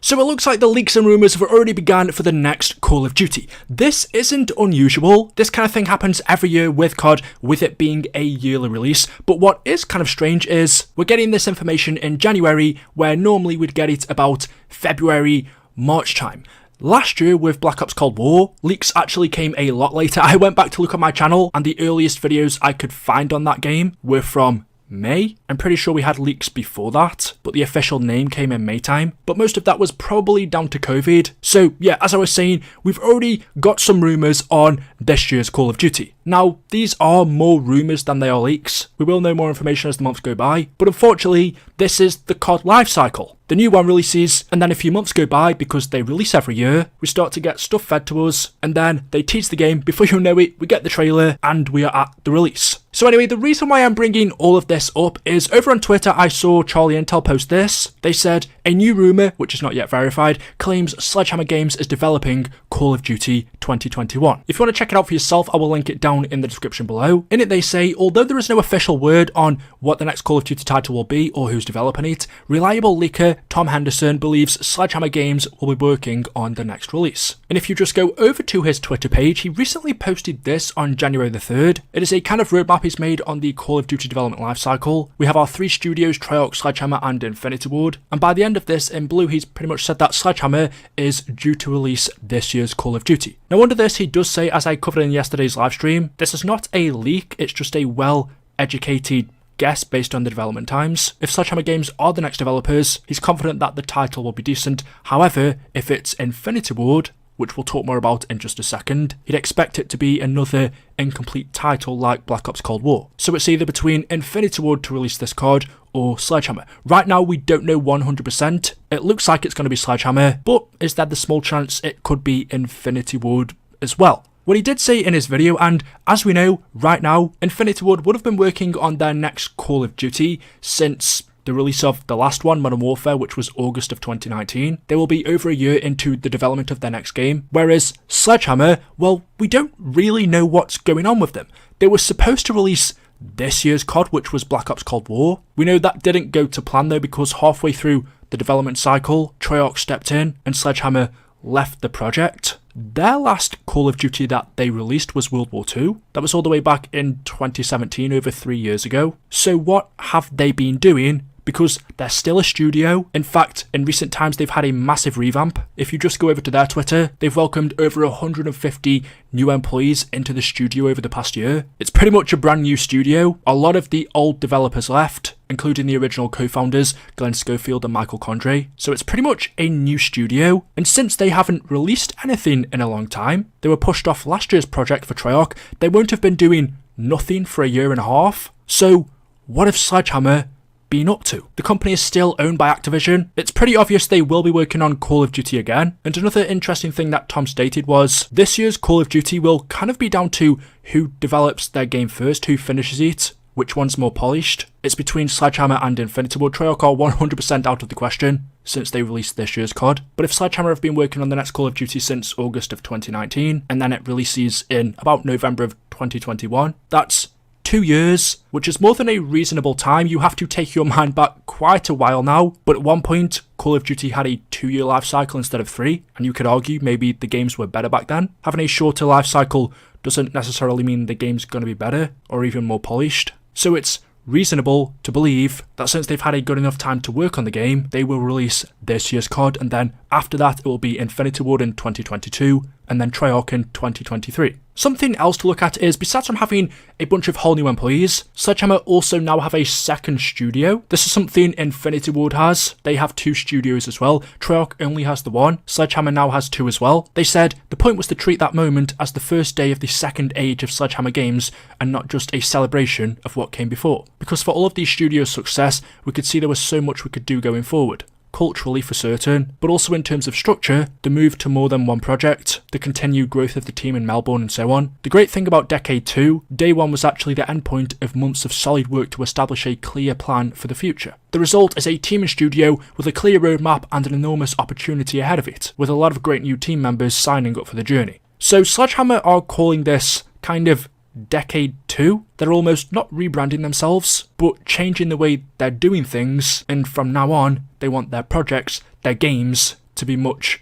So it looks like the leaks and rumours have already begun for the next Call of Duty. This isn't unusual. This kind of thing happens every year with COD, with it being a yearly release. But what is kind of strange is we're getting this information in January, where normally we'd get it about February, March time. Last year with Black Ops Cold War, leaks actually came a lot later. I went back to look at my channel and the earliest videos I could find on that game were from May. I'm pretty sure we had leaks before that, but the official name came in May time. But most of that was probably down to COVID. So yeah, as I was saying, we've already got some rumours on this year's Call of Duty. Now, these are more rumours than they are leaks. We will know more information as the months go by, but unfortunately, this is the COD life cycle. The new one releases, and then a few months go by because they release every year. We start to get stuff fed to us, and then they tease the game. Before you know it, we get the trailer, and we are at the release. So anyway, the reason why I'm bringing all of this up is over on Twitter, I saw Charlie Intel post this. They said, a new rumour, which is not yet verified, claims Sledgehammer Games is developing Call of Duty 2021. If you want to check it out for yourself, I will link it down in the description below. In it they say, although there is no official word on what the next Call of Duty title will be or who's developing it, reliable leaker Tom Henderson believes Sledgehammer Games will be working on the next release. And if you just go over to his Twitter page, he recently posted this on January the 3rd. It is a kind of roadmap he's made on the Call of Duty development lifecycle. We have our three studios, Treyarch, Sledgehammer and Infinity Ward. And by the end of this, in blue, he's pretty much said that Sledgehammer is due to release this year's Call of Duty. Now under this, he does say, as I covered in yesterday's live stream, this is not a leak, it's just a well-educated guess based on the development times. If Sledgehammer Games are the next developers, he's confident that the title will be decent. However, if it's Infinity Ward, which we'll talk more about in just a second, he'd expect it to be another incomplete title like Black Ops Cold War. So it's either between Infinity Ward to release this COD or Sledgehammer. Right now we don't know 100%. It looks like it's going to be Sledgehammer, but is there the small chance it could be Infinity Ward as well? What he did say in his video, and as we know, right now, Infinity Ward would have been working on their next Call of Duty since the release of the last one, Modern Warfare, which was August of 2019. They will be over a year into the development of their next game. Whereas Sledgehammer, well, we don't really know what's going on with them. They were supposed to release this year's COD, which was Black Ops Cold War. We know that didn't go to plan though, because halfway through the development cycle, Treyarch stepped in and Sledgehammer left the project. Their last Call of Duty that they released was World War II. That was all the way back in 2017, over 3 years ago. So what have they been doing? Because they're still a studio. In fact, in recent times, they've had a massive revamp. If you just go over to their Twitter, they've welcomed over 150 new employees into the studio over the past year. It's pretty much a brand new studio. A lot of the old developers left, including the original co-founders, Glenn Schofield and Michael Condrey. So it's pretty much a new studio. And since they haven't released anything in a long time, they were pushed off last year's project for Treyarch. They won't have been doing nothing for a year and a half. So what if Sledgehammer been up to? The company is still owned by Activision. It's pretty obvious they will be working on Call of Duty again. And another interesting thing that Tom stated was this year's Call of Duty will kind of be down to who develops their game first, who finishes it, which one's more polished. It's between Sledgehammer and Infinity Ward. Treyarch are 100% out of the question since they released this year's COD. But if Sledgehammer have been working on the next Call of Duty since August of 2019, and then it releases in about November of 2021, that's 2 years, which is more than a reasonable time. You have to take your mind back quite a while now, but at one point, Call of Duty had a 2-year life cycle instead of 3, and you could argue maybe the games were better back then. Having a shorter life cycle doesn't necessarily mean the game's going to be better or even more polished. So it's reasonable to believe that since they've had a good enough time to work on the game, they will release this year's COD, and then after that it will be Infinity Ward in 2022, and then Treyarch in 2023. Something else to look at is, besides from having a bunch of whole new employees, Sledgehammer also now have a second studio. This is something Infinity Ward has. They have 2 studios as well. Treyarch only has the 1. Sledgehammer now has 2 as well. They said the point was to treat that moment as the first day of the second age of Sledgehammer Games and not just a celebration of what came before. Because for all of these studios' success, we could see there was so much we could do going forward. Culturally for certain, but also in terms of structure, the move to more than one project, the continued growth of the team in Melbourne and so on. The great thing about Decade 2, Day 1 was actually the endpoint of months of solid work to establish a clear plan for the future. The result is a team and studio with a clear roadmap and an enormous opportunity ahead of it, with a lot of great new team members signing up for the journey. So Sledgehammer are calling this kind of Decade 2. They're almost not rebranding themselves, but changing the way they're doing things, and from now on, they want their projects, their games, to be much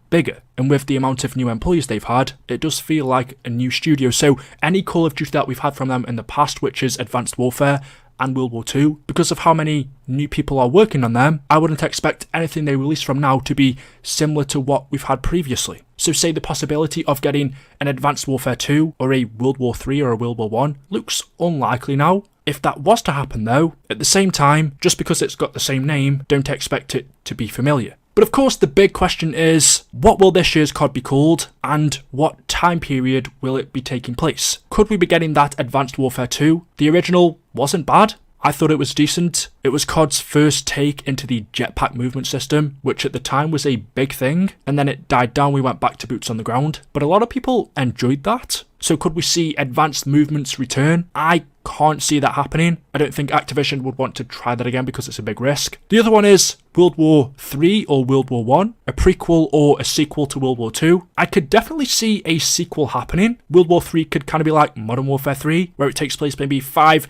bigger. And with the amount of new employees they've had, it does feel like a new studio. So any Call of Duty that we've had from them in the past, which is Advanced Warfare and World War II, because of how many new people are working on them, I wouldn't expect anything they release from now to be similar to what we've had previously. So say the possibility of getting an Advanced Warfare 2 or a World War 3 or a World War 1 looks unlikely now. If that was to happen though, at the same time, just because it's got the same name, don't expect it to be familiar. But of course the big question is, what will this year's COD be called, and what time period will it be taking place? Could we be getting that Advanced Warfare 2? The original wasn't bad. I thought it was decent. It was COD's first take into the jetpack movement system, which at the time was a big thing, and then it died down, we went back to boots on the ground. But a lot of people enjoyed that. So could we see advanced movements return? I can't see that happening. I don't think Activision would want to try that again because it's a big risk. The other one is World War 3 or World War 1, a prequel or a sequel to World War 2. I could definitely see a sequel happening. World War 3 could kind of be like Modern Warfare 3, where it takes place maybe 5-10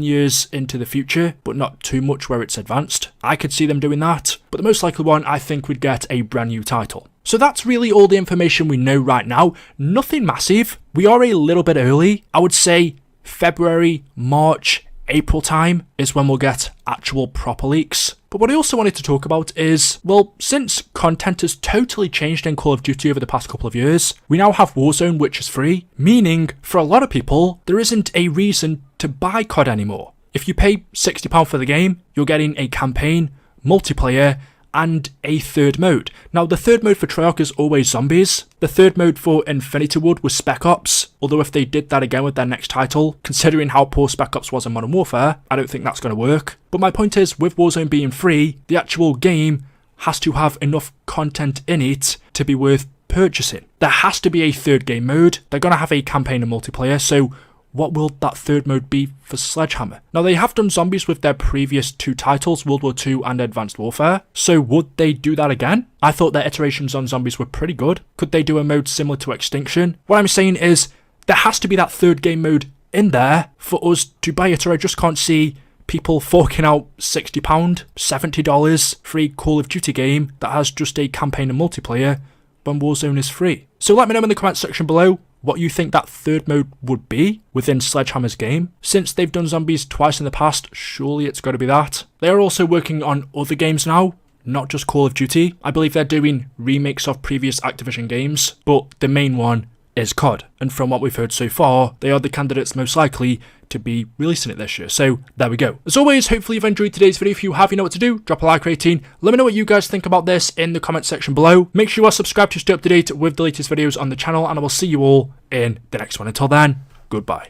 years into the future, but not too much where it's advanced. I could see them doing that, but the most likely one I think would get a brand new title. So that's really all the information we know right now. Nothing massive. We are a little bit early. I would say February, March, April time is when we'll get actual proper leaks. But what I also wanted to talk about is, well, since content has totally changed in Call of Duty over the past couple of years, we now have Warzone, which is free, meaning for a lot of people, there isn't a reason to buy COD anymore. If you pay £60 for the game, you're getting a campaign, multiplayer, and a third mode. Now, the third mode for Treyarch is always zombies. The third mode for Infinity Ward was Spec Ops, although if they did that again with their next title, considering how poor Spec Ops was in Modern Warfare, I don't think that's going to work. But my point is, with Warzone being free, the actual game has to have enough content in it to be worth purchasing. There has to be a third game mode. They're going to have a campaign and multiplayer, so what will that third mode be for Sledgehammer? Now, they have done zombies with their previous two titles, World War II and Advanced Warfare, so would they do that again? I thought their iterations on zombies were pretty good. Could they do a mode similar to Extinction? What I'm saying is, there has to be that third game mode in there for us to buy it, or I just can't see people forking out £60, $70 for a Call of Duty game that has just a campaign and multiplayer when Warzone is free. So let me know in the comment section below what you think that third mode would be within Sledgehammer's game. Since they've done zombies twice in the past, surely it's got to be that. They are also working on other games now, not just Call of Duty. I believe they're doing remakes of previous Activision games, but the main one is COD. And from what we've heard so far, they are the candidates most likely to be releasing it this year. So there we go. As always, hopefully you've enjoyed today's video. If you have, you know what to do. Drop a like rating. Let me know what you guys think about this in the comment section below. Make sure you are subscribed to stay up to date with the latest videos on the channel, and I will see you all in the next one. Until then, goodbye.